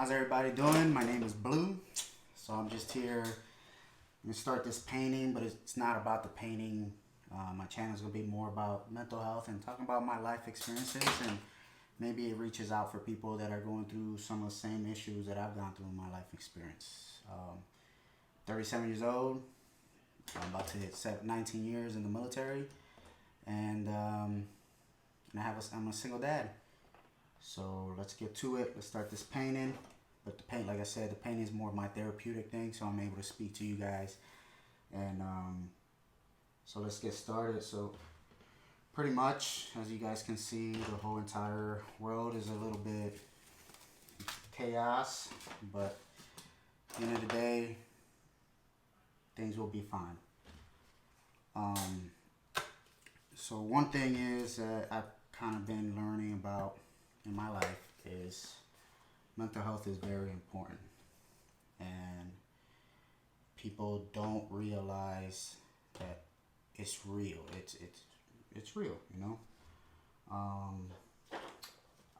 How's everybody doing? My name is Blue. So I'm just here. I'm gonna start this painting, but it's not about the painting. My channel is gonna be more about mental health and talking about my life experiences, and maybe it reaches out for people that are going through some of the same issues that I've gone through in my life experience. 37 years old. I'm about to hit 19 years in the military, and I'm a single dad. So let's get to it. Let's start this painting. But the paint, like I said, the painting is more of my therapeutic thing, so I'm able to speak to you guys. And so let's get started. So pretty much, as you guys can see, the whole entire world is a little bit chaos. But at the end of the day, things will be fine. So one thing is that I've kind of been learning about in my life is mental health is very important, and people don't realize that it's real. It's real, you know.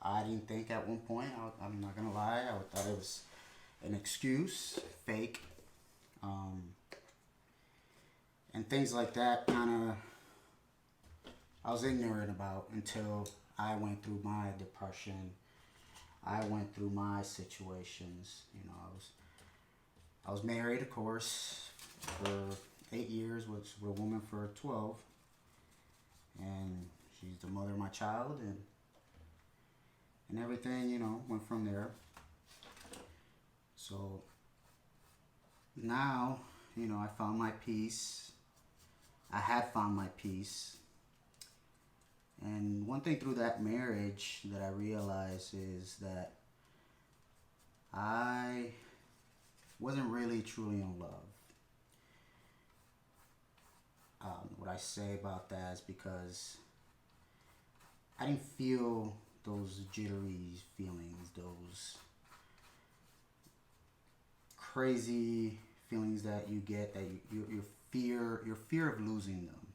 I didn't think at one point. I'm not gonna lie. I thought it was an excuse, fake, and things like that. Kind of, I was ignorant about until I went through my depression. I went through my situations. You know, I was married, of course, for 8 years, with a woman for 12, and she's the mother of my child, and everything, you know, went from there. So now, you know, I found my peace. I had found my peace. And one thing through that marriage that I realized is that I wasn't really truly in love. What I say about that is because I didn't feel those jittery feelings, those crazy feelings that you get, that your fear of losing them.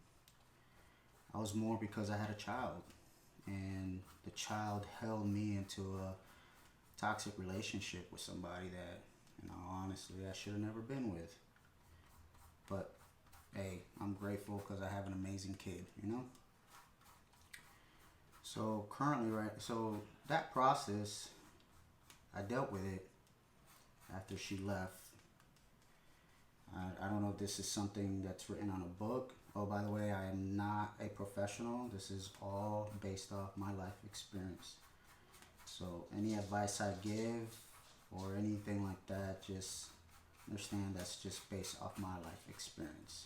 I was more because I had a child, and the child held me into a toxic relationship with somebody that, you know, honestly, I should have never been with. But hey, I'm grateful because I have an amazing kid, you know. So currently, so that process, I dealt with it after she left. I don't know if this is something that's written on a book. Oh, by the way, I am not a professional. This is all based off my life experience. So any advice I give or anything like that, just understand that's just based off my life experience.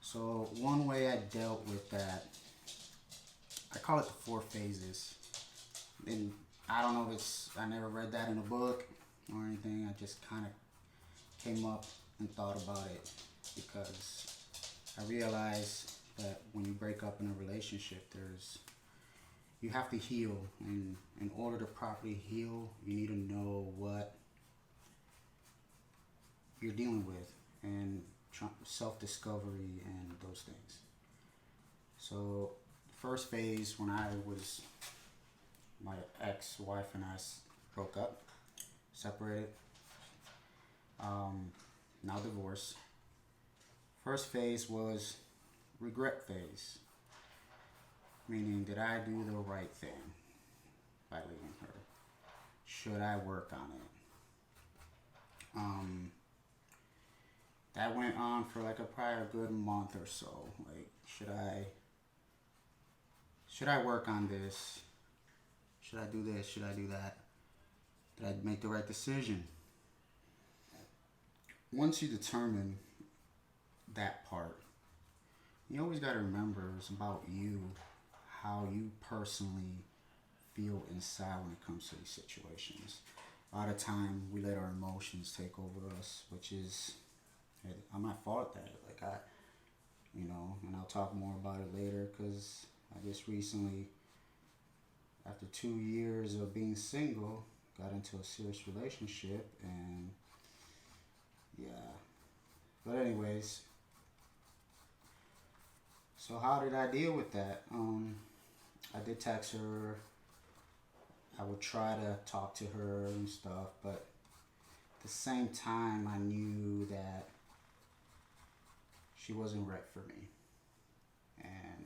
So one way I dealt with that, I call it the 4 phases. And I don't know if I never read that in a book or anything. I just kind of came up and thought about it because I realized that when you break up in a relationship, you have to heal, and in order to properly heal, you need to know what you're dealing with and self-discovery and those things. So the first phase, when my ex-wife and I broke up, separated, now divorced. First phase was regret phase, meaning did I do the right thing by leaving her? Should I work on it? That went on for like probably a good month or so. Like, should I work on this? Should I do this? Should I do that? Did I make the right decision? Once you determine that part, you always got to remember it's about you, how you personally feel inside when it comes to these situations. A lot of time we let our emotions take over us, which is, I'm at fault at that. Like and I'll talk more about it later because I just recently, after 2 years of being single, got into a serious relationship, and yeah. But anyways, so how did I deal with that? I did text her I would try to talk to her and stuff, but at the same time, I knew that she wasn't right for me. And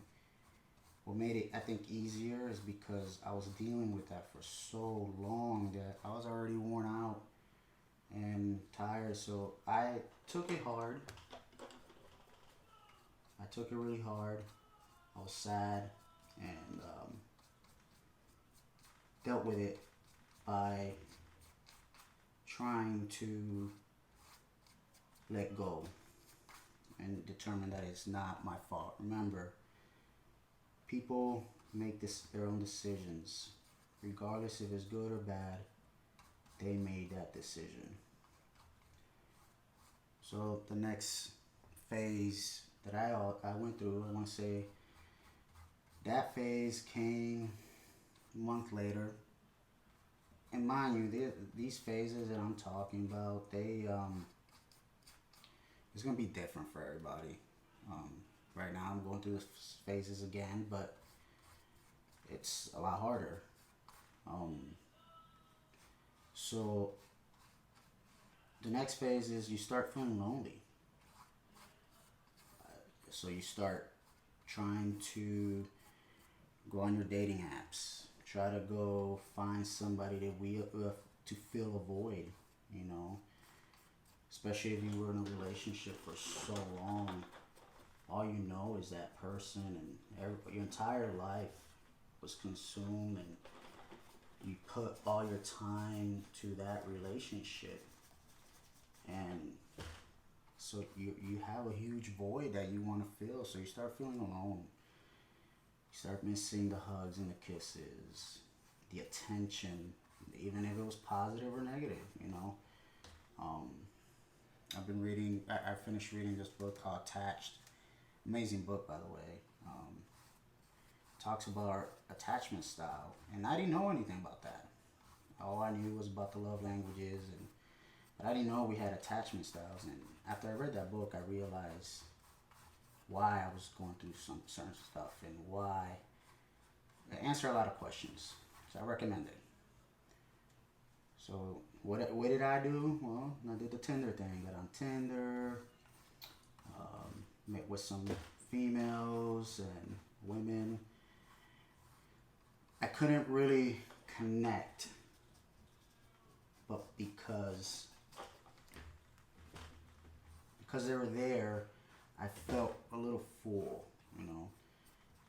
what made it, I think, easier is because I was dealing with that for so long that I was already worn out and tired. So I took it hard. I took it really hard. I was sad and dealt with it by trying to let go and determine that it's not my fault. Remember, people make their own decisions. Regardless if it's good or bad, they made that decision. So the next phase that I went through, I want to say that phase came a month later. And mind you, these phases that I'm talking about, it's gonna be different for everybody. Right now, I'm going through the phases again, but it's a lot harder. So the next phase is you start feeling lonely. So you start trying to go on your dating apps, try to go find somebody to fill a void, you know. Especially if you were in a relationship for so long, all you know is that person, and your entire life was consumed, and you put all your time to that relationship, and so you have a huge void that you want to fill. So you start feeling alone. You start missing the hugs and the kisses, the attention, even if it was positive or negative, you know. I've been reading, I finished reading this book called Attached. Amazing book, by the way. Talks about our attachment style. And I didn't know anything about that. All I knew was about the love languages, but I didn't know we had attachment styles. And after I read that book, I realized why I was going through some certain stuff and why. It answered a lot of questions. So I recommend it. So what did I do? Well, I did the Tinder thing. Got on Tinder, met with some females and women. I couldn't really connect, but because they were there, I felt a little full, you know.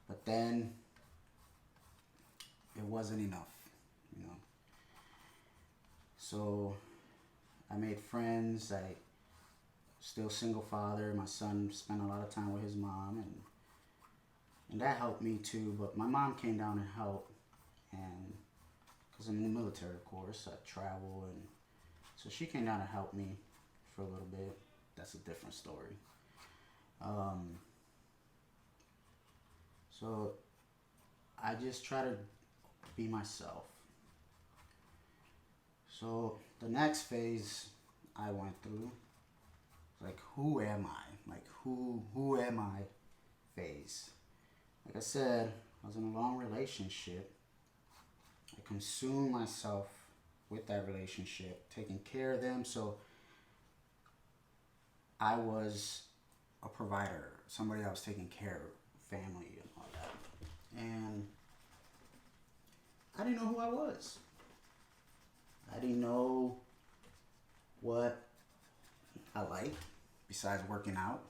But then it wasn't enough, you know. So I made friends. I still single father. My son spent a lot of time with his mom, and that helped me too. But my mom came down and helped, and because I'm in the military, of course, I travel, and so she came down and helped me for a little bit. That's a different story. So I just try to be myself. So the next phase I went through, like, who am I? Like, who am I phase. Like I said, I was in a long relationship. I consumed myself with that relationship, taking care of them. So I was a provider, somebody that was taking care of family and all that. And I didn't know who I was. I didn't know what I liked besides working out.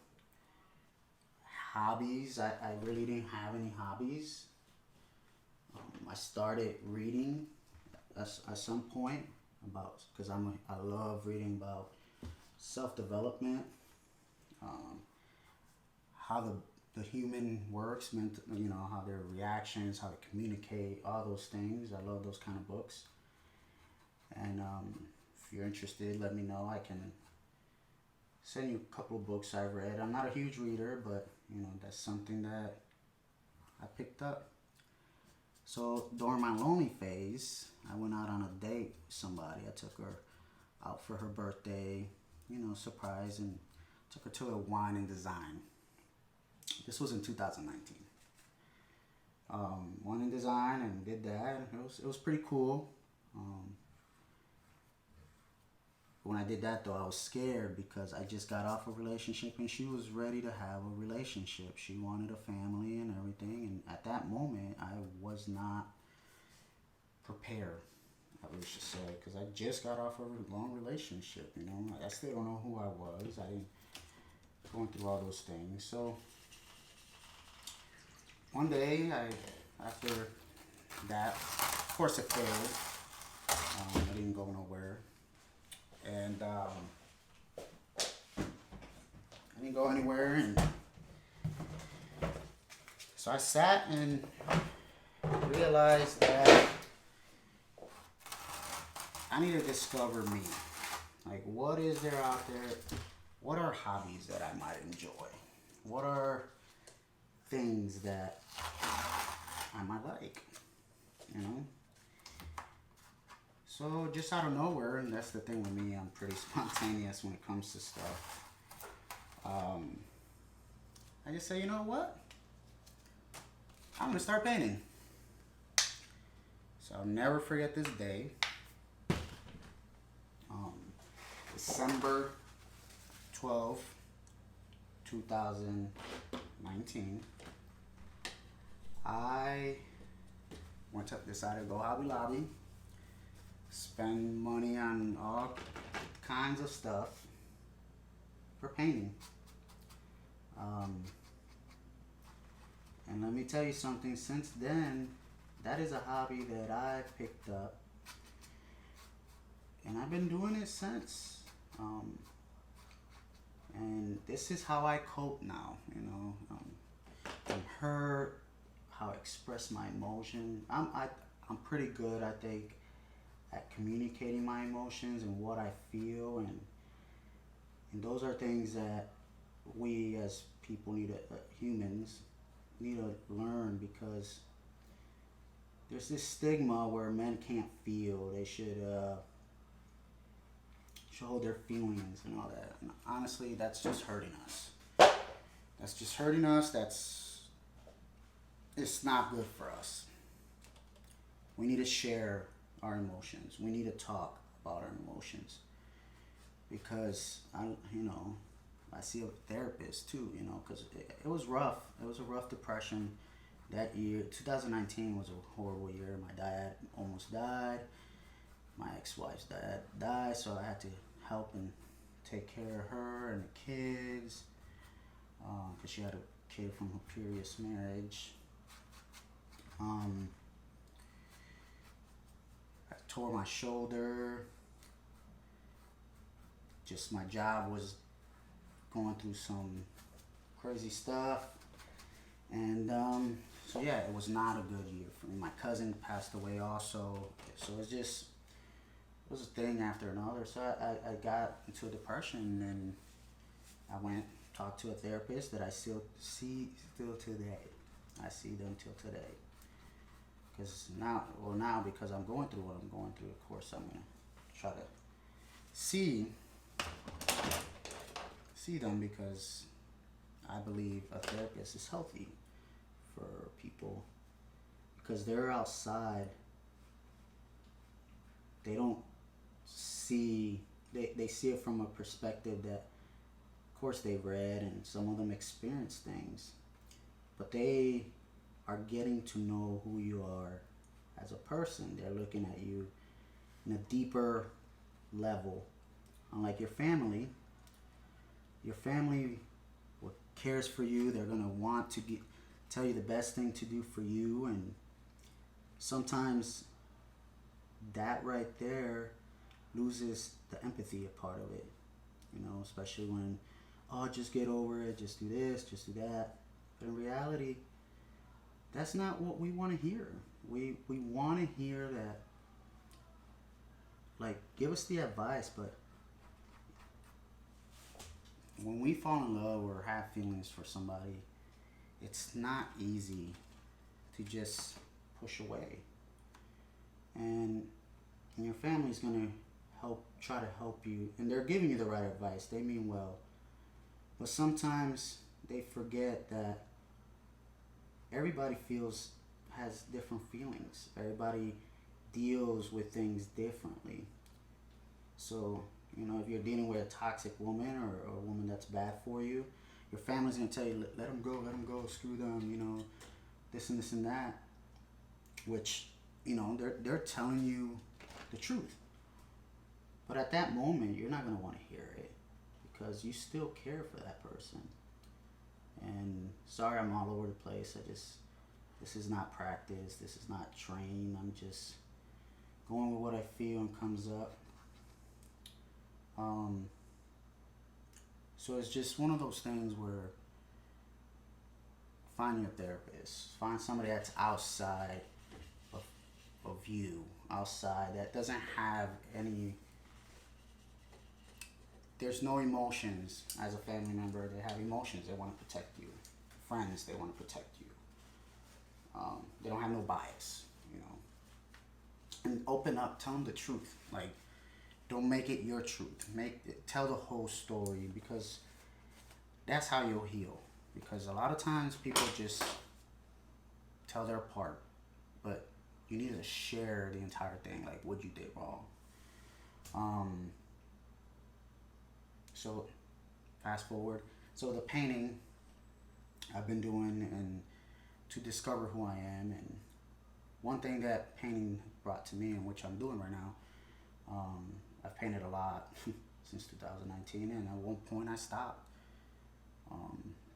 Hobbies, I really didn't have any hobbies. I started reading at some point because I love reading about self-development, how the human works, how their reactions, how to communicate, all those things. I love those kind of books. And if you're interested, let me know. I can send you a couple of books I've read. I'm not a huge reader, but that's something that I picked up. So during my lonely phase, I went out on a date with somebody. I took her out for her birthday, surprise, and took her to a wine and design. This was in 2019. One in design and did that. It was pretty cool. Um, when I did that though, I was scared because I just got off a relationship and she was ready to have a relationship. She wanted a family and everything. And at that moment, I was not prepared, I wish to say, because I just got off a long relationship. You know, I still don't know who I was. I didn't going through all those things. So one day, after that, of course, it failed. I didn't go nowhere, and I didn't go anywhere. And so I sat and realized that I need to discover me. Like, what is there out there? What are hobbies that I might enjoy? What are things that I might like? You know? So, just out of nowhere, and that's the thing with me, I'm pretty spontaneous when it comes to stuff. I just say, you know what? I'm gonna start painting. So, I'll never forget this day. December 12th, 2019, I decided to go Hobby Lobby, spend money on all kinds of stuff for painting. And let me tell you something, since then, that is a hobby that I picked up, and I've been doing it since. And this is how I cope now, you know. I'm hurt, how I express my emotion. I'm pretty good, I think, at communicating my emotions and what I feel, and those are things that we as people humans need to learn, because there's this stigma where men can't feel. They should hold their feelings and all that. And honestly, that's just hurting us. That's just hurting us. It's not good for us. We need to share our emotions. We need to talk about our emotions, because I see a therapist too, you know, because it was rough. It was a rough depression that year. 2019 was a horrible year. My dad almost died. My ex-wife's dad died, so I had to help and take care of her and the kids, because she had a kid from her previous marriage. I tore my shoulder. Just my job was going through some crazy stuff, and so yeah, it was not a good year for me. My cousin passed away also, so it was a thing after another. So I got into a depression, and I went talked to a therapist that I still see today. I see them till today. Because now because I'm going through what I'm going through, of course I'm gonna try to see them, because I believe a therapist is healthy for people, because they're outside. They don't see, they see it from a perspective that, of course, they've read, and some of them experience things, but they are getting to know who you are as a person. They're looking at you in a deeper level. Unlike your family what cares for you, they're going to want to tell you the best thing to do for you, and sometimes that right there loses the empathy a part of it, you know, especially when, oh, just get over it, just do this, just do that. But in reality, that's not what we want to hear. We want to hear that, like, give us the advice, but when we fall in love or have feelings for somebody, it's not easy to just push away. And your family's going to try to help you, and they're giving you the right advice. They mean well. But sometimes they forget that everybody feels has different feelings. Everybody deals with things differently. So, if you're dealing with a toxic woman or a woman that's bad for you, your family's gonna tell you, let them go, screw them, this and this and that. Which, they're telling you the truth. But at that moment, you're not gonna want to hear it because you still care for that person. And sorry, I'm all over the place. This is not practice. This is not trained. I'm just going with what I feel and comes up. So it's just one of those things where find your therapist. Find somebody that's outside of you, outside, that doesn't have any, there's no emotions. As a family member, they have emotions. They want to protect you. Friends, they want to protect you. They don't have no bias, and open up, tell them the truth. Like, don't make it your truth. Tell the whole story, because that's how you'll heal. Because a lot of times people just tell their part, but you need to share the entire thing, like what you did wrong. So fast forward. So the painting I've been doing and to discover who I am, and one thing that painting brought to me, and which I'm doing right now, I've painted a lot since 2019, and at one point I stopped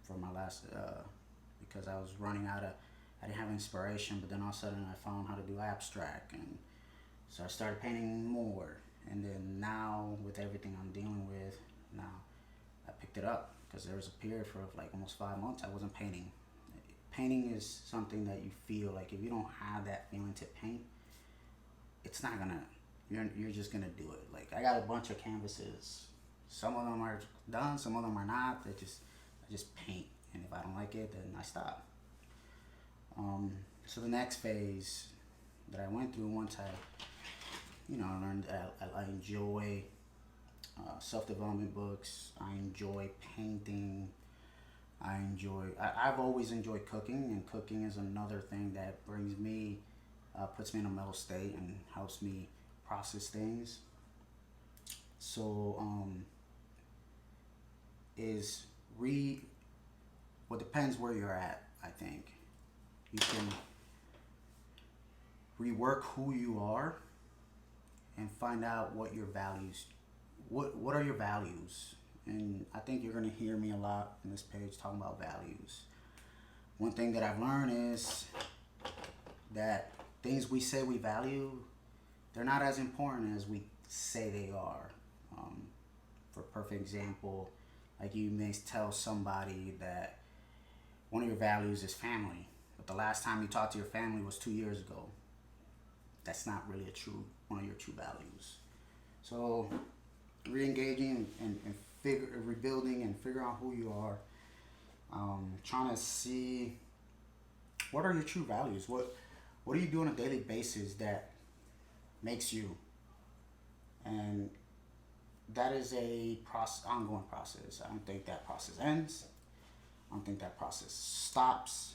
for my last, because I was running out of, I didn't have inspiration, but then all of a sudden I found how to do abstract, and so I started painting more, and then now with everything I'm dealing with, now I picked it up, because there was a period for like almost 5 months I wasn't painting. Painting is something that you feel like if you don't have that feeling to paint, it's not gonna, you're just gonna do it. Like, I got a bunch of canvases. Some of them are done, some of them are not. I just paint, and if I don't like it, then I stop. So the next phase that I went through, once I learned that I enjoy self-development books, I enjoy painting, I've always enjoyed cooking, and cooking is another thing that brings me, puts me in a mental state and helps me process things. So, well, depends where you're at, I think. You can rework who you are and find out what your values, what are your values. And I think you're going to hear me a lot in this page talking about values. One thing that I've learned is that things we say we value, they're not as important as we say they are. For a perfect example, like you may tell somebody that one of your values is family, but the last time you talked to your family was 2 years ago. That's not really one of your true values. So re-engaging and rebuilding and figuring out who you are, trying to see what are your true values, what do you do on a daily basis that makes you, and that is a ongoing process. I don't think that process ends. I don't think that process stops,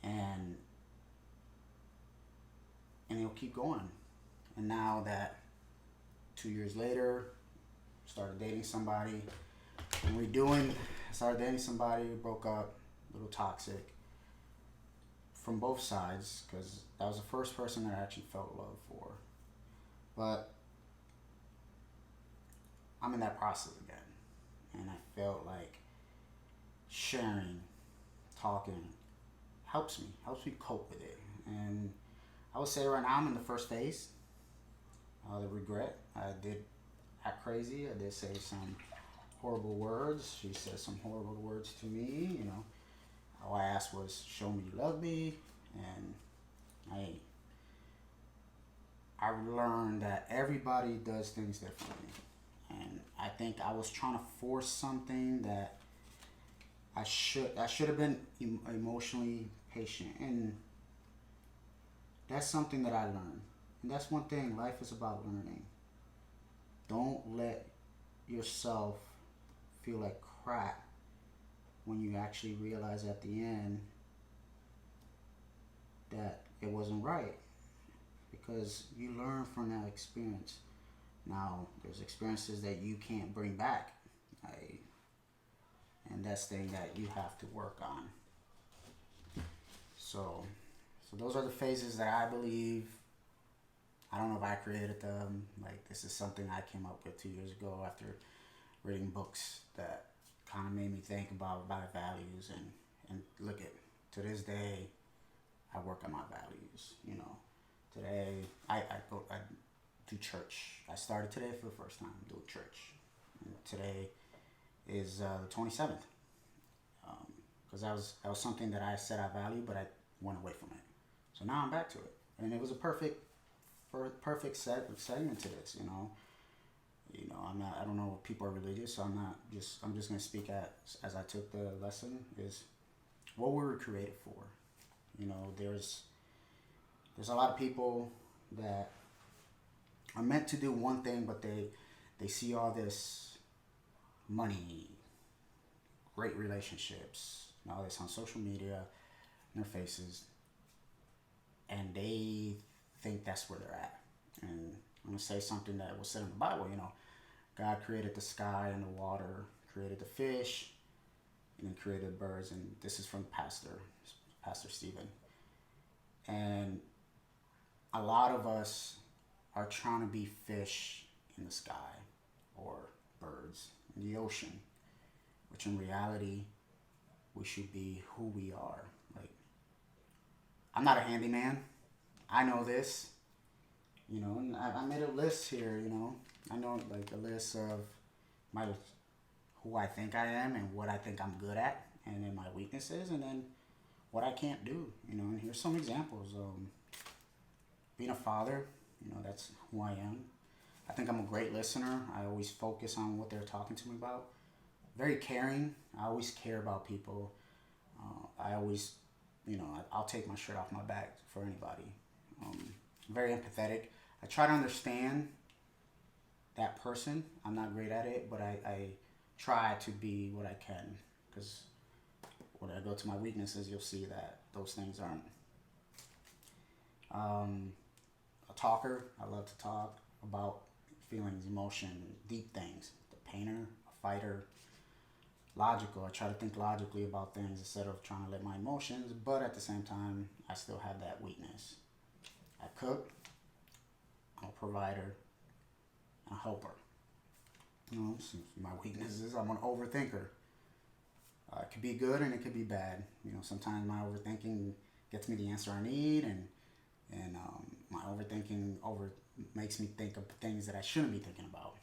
and it'll keep going. And now that 2 years later, started dating somebody, and started dating somebody, broke up, a little toxic from both sides, because that was the first person that I actually felt love for. But I'm in that process again, and I felt like sharing, talking helps me cope with it. And I would say right now I'm in the first phase, the regret. I did act crazy. I did say some horrible words. She said some horrible words to me. All I asked was, show me you love me. And I learned that everybody does things differently. And I think I was trying to force something that I should have been emotionally patient. And that's something that I learned. And that's one thing, life is about learning. Don't let yourself feel like crap when you actually realize at the end that it wasn't right, because you learn from that experience. Now, there's experiences that you can't bring back, right? And that's the thing that you have to work on. So those are the phases that I believe. I don't know if I created them. Like, this is something I came up with 2 years ago after reading books that kind of made me think about my values, and look at, to this day, I work on my values. Today I do church. I started today for the first time doing church. And today is the 27th, because that was something that I said I value, but I went away from it. So now I'm back to it, and it was a perfect segment to this. I don't know if people are religious, so I'm just gonna speak as I took the lesson, is what we were created for. There's a lot of people that are meant to do one thing, but they see all this money, great relationships, and all this on social media, in their faces, and they think that's where they're at. And I'm going to say something that was said in the Bible. God created the sky and the water, created the fish, and then created the birds. And this is from Pastor Stephen. And a lot of us are trying to be fish in the sky or birds in the ocean, which in reality, we should be who we are. Like, I'm not a handyman. I know this. And I made a list here. I know, like, a list of who I think I am and what I think I'm good at, and then my weaknesses, and then what I can't do. And here's some examples. Being a father, that's who I am. I think I'm a great listener. I always focus on what they're talking to me about. Very caring. I always care about people. I always, I'll take my shirt off my back for anybody. Very empathetic. I try to understand that person. I'm not great at it, but I try to be what I can, because when I go to my weaknesses, you'll see that those things aren't. A talker. I love to talk about feelings, emotion, deep things. The painter, a fighter. Logical. I try to think logically about things instead of trying to let my emotions, but at the same time, I still have that weakness. I cook. I'm a provider. I'm a helper. My weakness is I'm an overthinker. It could be good and it could be bad. Sometimes my overthinking gets me the answer I need, and my overthinking makes me think of things that I shouldn't be thinking about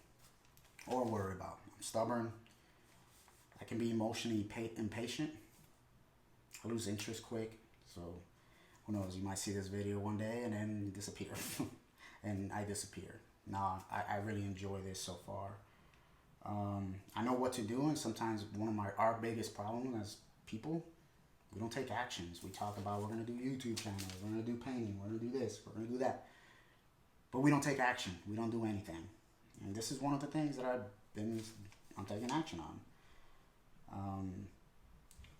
or worry about. I'm stubborn. I can be emotionally impatient. I lose interest quick. So who knows? You might see this video one day and then disappear, and I disappear. Nah, I really enjoy this so far. I know what to do, and sometimes our biggest problem as people, we don't take actions. We talk about we're going to do YouTube channels, we're going to do painting, we're going to do this, we're going to do that. But we don't take action. We don't do anything. And this is one of the things that I'm taking action on.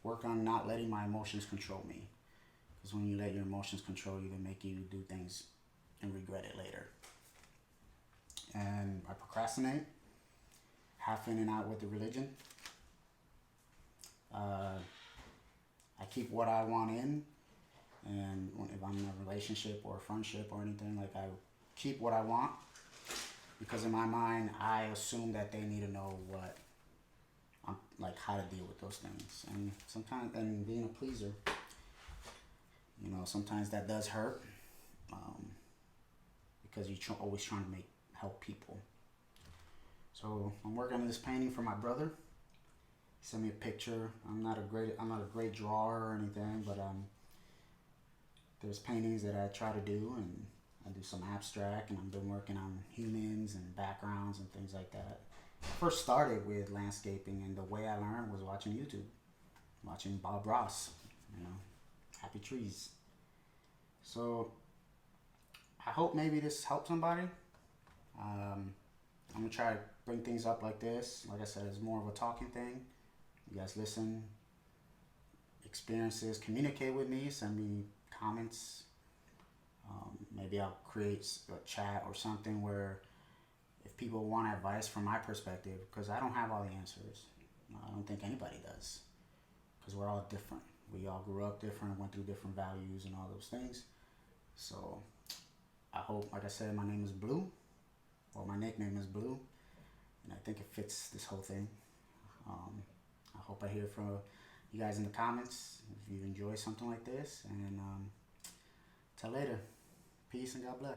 Work on not letting my emotions control me. Because when you let your emotions control you, they make you do things and regret it later. And I procrastinate. Half in and out with the religion. I keep what I want in, and if I'm in a relationship or a friendship or anything, like, I keep what I want, because in my mind I assume that they need to know what I'm like, how to deal with those things, and sometimes, and being a pleaser, sometimes that does hurt, because you're always trying to help people. So I'm working on this painting for my brother. He sent me a picture. I'm not a great drawer or anything, but there's paintings that I try to do, and I do some abstract, and I've been working on humans and backgrounds and things like that. I first started with landscaping, and the way I learned was watching YouTube, watching Bob Ross, Happy Trees. So I hope maybe this helped somebody. I'm gonna try to bring things up like this. Like I said, it's more of a talking thing. You guys listen, experiences, communicate with me, send me comments. Maybe I'll create a chat or something where if people want advice from my perspective, because I don't have all the answers. I don't think anybody does, because we're all different. We all grew up different, went through different values and all those things. So I hope, like I said, my name is Blue, or my nickname is Blue, and I think it fits this whole thing. I hope I hear from you guys in the comments if you enjoy something like this, and till later. Peace and God bless.